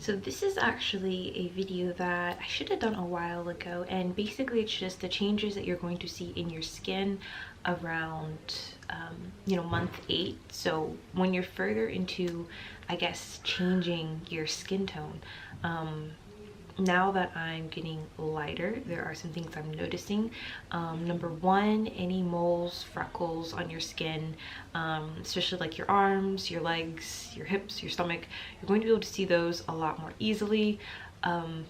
So this is actually a video that I should have done a while ago, and basically it's just the changes that you're going to see in your skin around month 8. So when you're further into, I guess, changing your skin tone, now that I'm getting lighter, there are some things I'm noticing. Number one, any moles, freckles on your skin, especially like your arms, your legs, your hips, your stomach, you're going to be able to see those a lot more easily. To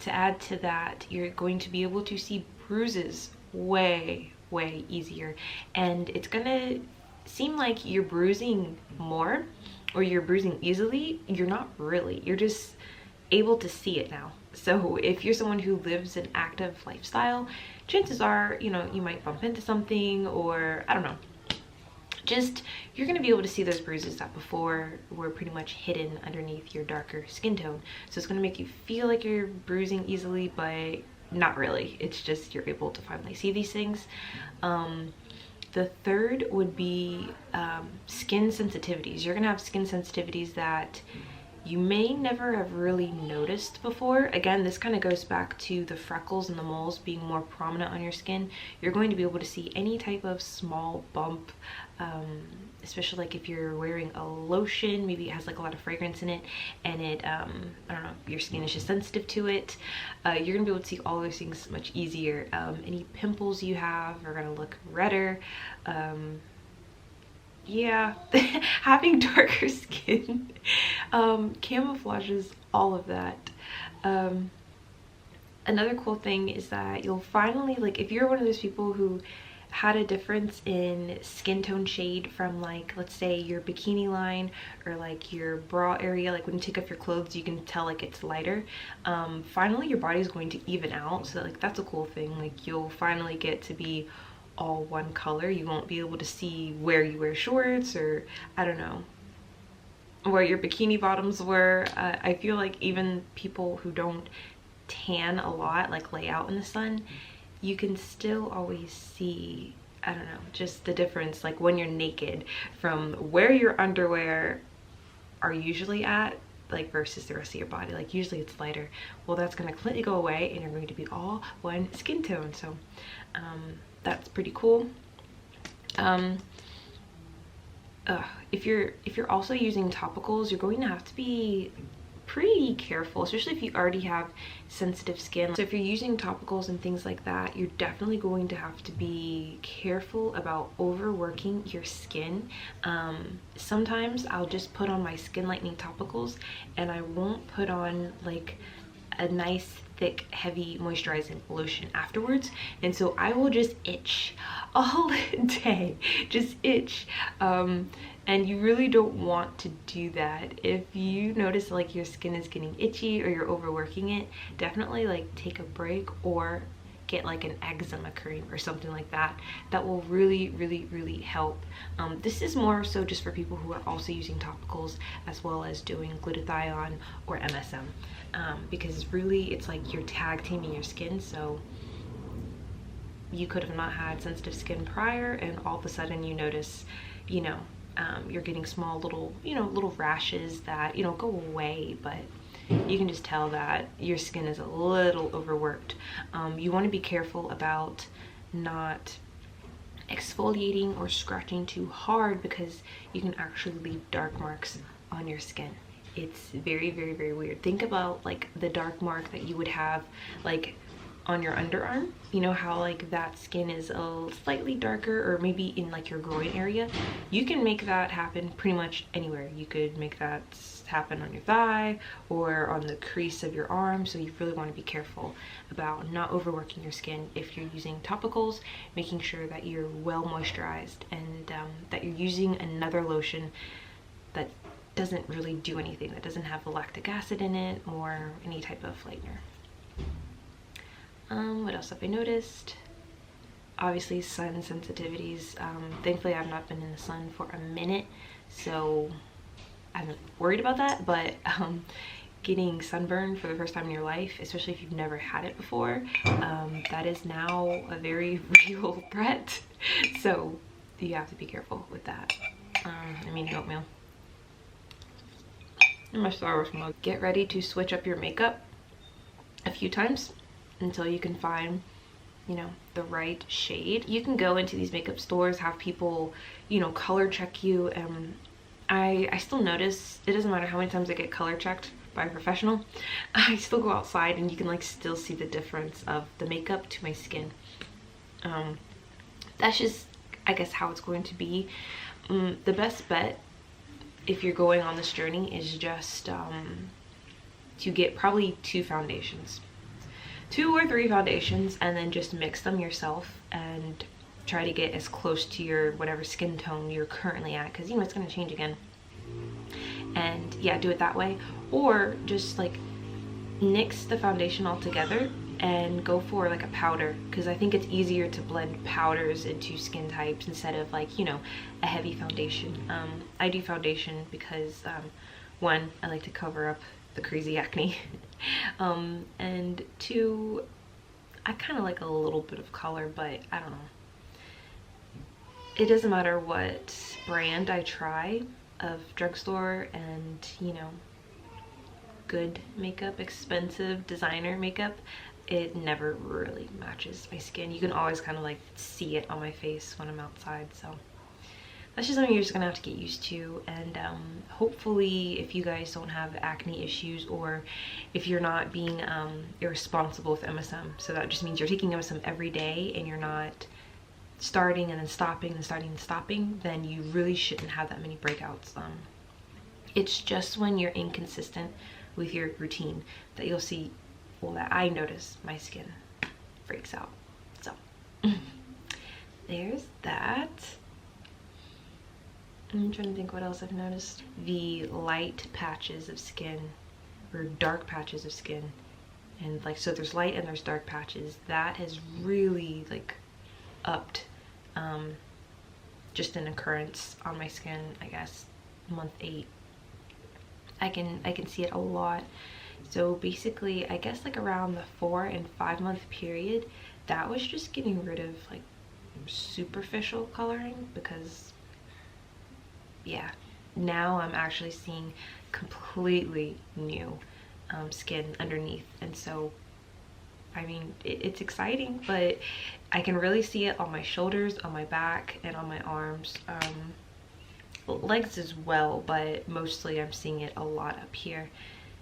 add to that, you're going to be able to see bruises way easier, and it's gonna seem like you're bruising more or you're bruising easily. You're not really, you're just able to see it now. So if you're someone who lives an active lifestyle, chances are, you might bump into something, or I don't know, just you're going to be able to see those bruises that before were pretty much hidden underneath your darker skin tone. So it's going to make you feel like you're bruising easily, but not really. It's just you're able to finally see these things. The third would be skin sensitivities. You're going to have skin sensitivities that you may never have really noticed before. Again, this kind of goes back to the freckles and the moles being more prominent on your skin. You're going to be able to see any type of small bump, especially like if you're wearing a lotion, maybe it has like a lot of fragrance in it, and it, I don't know, your skin is just sensitive to it. You're gonna be able to see all those things much easier. Any pimples you have are gonna look redder. Yeah, having darker skin camouflages all of that. Another cool thing is that you'll finally, like, if you're one of those people who had a difference in skin tone shade from, like, let's say your bikini line or like your bra area, like when you take off your clothes you can tell like it's lighter. Finally your body's going to even out, so like that's a cool thing. Like you'll finally get to be all one color. You won't be able to see where you wear shorts, or I don't know, where your bikini bottoms were. I feel like even people who don't tan a lot, like lay out in the sun, you can still always see, I don't know, just the difference, like when you're naked, from where your underwear are usually at, like versus the rest of your body. Like usually it's lighter. Well, that's going to completely go away and you're going to be all one skin tone. So that's pretty cool. If you're also using topicals, you're going to have to be pretty careful, especially if you already have sensitive skin. So if you're using topicals and things like that, you're definitely going to have to be careful about overworking your skin. Sometimes I'll just put on my skin lightening topicals and I won't put on like a nice thick heavy moisturizing lotion afterwards, and so I will just itch all day, just itch. And you really don't want to do that. If you notice like your skin is getting itchy or you're overworking it, definitely like take a break or get like an eczema cream or something like that. That will really help. This is more so just for people who are also using topicals as well as doing glutathione or MSM, because really it's like you're tag teaming your skin. So you could have not had sensitive skin prior, and all of a sudden you notice, you're getting small little rashes that go away, but you can just tell that your skin is a little overworked. You want to be careful about not exfoliating or scratching too hard, because you can actually leave dark marks on your skin. It's very weird. Think about like the dark mark that you would have like on your underarm. You know how like that skin is a slightly darker, or maybe in like your groin area. You can make that happen pretty much anywhere. You could make that happen on your thigh or on the crease of your arm. So you really want to be careful about not overworking your skin if you're using topicals, making sure that you're well moisturized, and that you're using another lotion that doesn't really do anything, that doesn't have lactic acid in it or any type of lightener. What else have I noticed? Obviously sun sensitivities. Thankfully I've not been in the sun for a minute, so I'm not worried about that, but getting sunburned for the first time in your life, especially if you've never had it before, that is now a very real threat. So you have to be careful with that. I mean, oatmeal. in my Star Wars mug. Get ready to switch up your makeup a few times until you can find, you know, the right shade. You can go into these makeup stores, have people, you know, color check you, and I still notice it doesn't matter how many times I get color checked by a professional, I still go outside and you can like still see the difference of the makeup to my skin. That's just, I guess, how it's going to be. The best bet if you're going on this journey is just to get probably 2 foundations, 2 or 3 foundations, and then just mix them yourself and try to get as close to your whatever skin tone you're currently at, because you know it's going to change again. And yeah, do it that way, or just like mix the foundation all together and go for like a powder, because I think it's easier to blend powders into skin types instead of like, you know, a heavy foundation. I do foundation because 1, I like to cover up the crazy acne, and 2, I kind of like a little bit of color, but I don't know. It doesn't matter what brand I try of drugstore and, you know, good makeup, expensive designer makeup, it never really matches my skin. You can always kind of like see it on my face when I'm outside, so that's just something you're just gonna have to get used to. And hopefully if you guys don't have acne issues, or if you're not being irresponsible with MSM, so that just means you're taking MSM every day and you're not starting and then stopping and starting and stopping, then you really shouldn't have that many breakouts. It's just when you're inconsistent with your routine that you'll see, well, that I notice my skin freaks out. So there's that. I'm trying to think what else I've noticed. The light patches of skin, or dark patches of skin, and like, so there's light and there's dark patches, that has really like upped just an occurrence on my skin, I guess month 8. I can see it a lot. So basically, I guess like around the 4 and 5 month period, that was just getting rid of like superficial coloring, because yeah, now I'm actually seeing completely new skin underneath. And so I mean, it's exciting, but I can really see it on my shoulders, on my back, and on my arms. Legs as well, but mostly I'm seeing it a lot up here.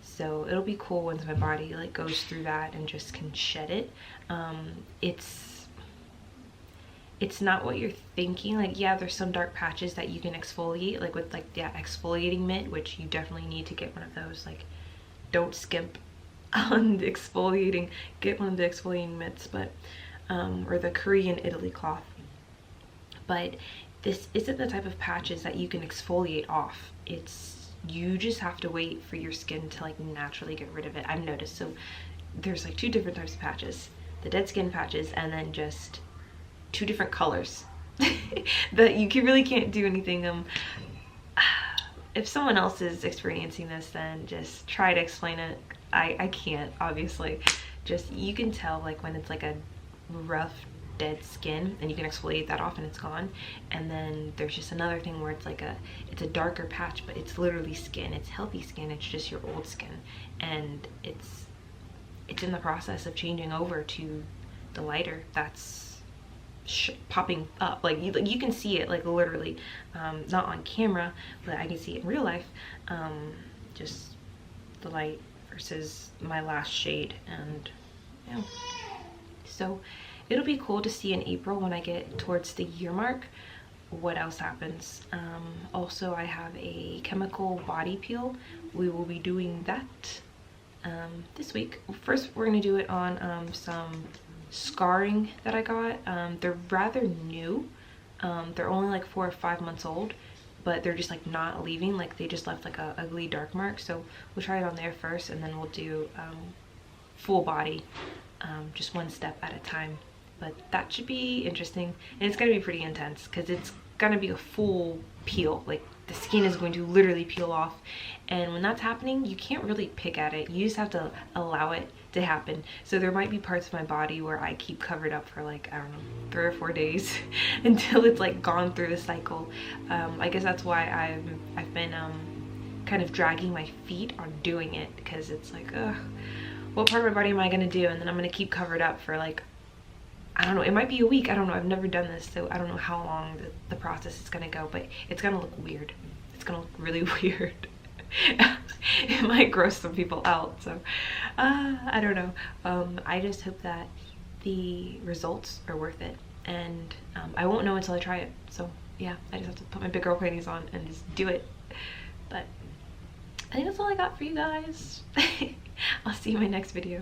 So it'll be cool once my body like goes through that and just can shed it. It's not what you're thinking. Like, yeah, there's some dark patches that you can exfoliate, like with like, yeah, exfoliating mitt, which you definitely need to get one of those. Like, don't skimp on the exfoliating, get one of the exfoliating mitts, but or the Korean Italy cloth. But this isn't the type of patches that you can exfoliate off. You just have to wait for your skin to like naturally get rid of it, I've noticed. So there's like 2 different types of patches, the dead skin patches, and then just 2 different colors that you really can't do anything. If someone else is experiencing this, then just try to explain it. I can't, obviously. Just, you can tell like when it's like a rough dead skin, and you can exfoliate that off and it's gone. And then there's just another thing where it's like it's a darker patch, but it's literally skin, it's healthy skin, it's just your old skin, and it's in the process of changing over to the lighter that's popping up. Like you can see it like literally, not on camera, but I can see it in real life. Just the light versus my last shade. And yeah, so it'll be cool to see in April when I get towards the year mark what else happens. Also, I have a chemical body peel. We will be doing that this week. First, we're gonna do it on some scarring that I got. They're rather new. They're only like 4 or 5 months old, but they're just like not leaving, like they just left like a ugly dark mark. So we'll try it on there first, and then we'll do full body, just 1 step at a time. But that should be interesting, and it's gonna be pretty intense because it's gonna be a full peel. Like the skin is going to literally peel off, and when that's happening, you can't really pick at it. You just have to allow it to happen. So there might be parts of my body where I keep covered up for like, I don't know, 3 or 4 days until it's like gone through the cycle. I guess that's why I've been kind of dragging my feet on doing it, because it's like, ugh, what part of my body am I gonna do? And then I'm gonna keep covered up for like, I don't know, it might be a week, I don't know, I've never done this, so I don't know how long the process is gonna go, but it's gonna look weird. It's gonna look really weird. It might gross some people out, so I don't know. I just hope that the results are worth it, and I won't know until I try it. So yeah, I just have to put my big girl panties on and just do it. But I think that's all I got for you guys. I'll see you in my next video.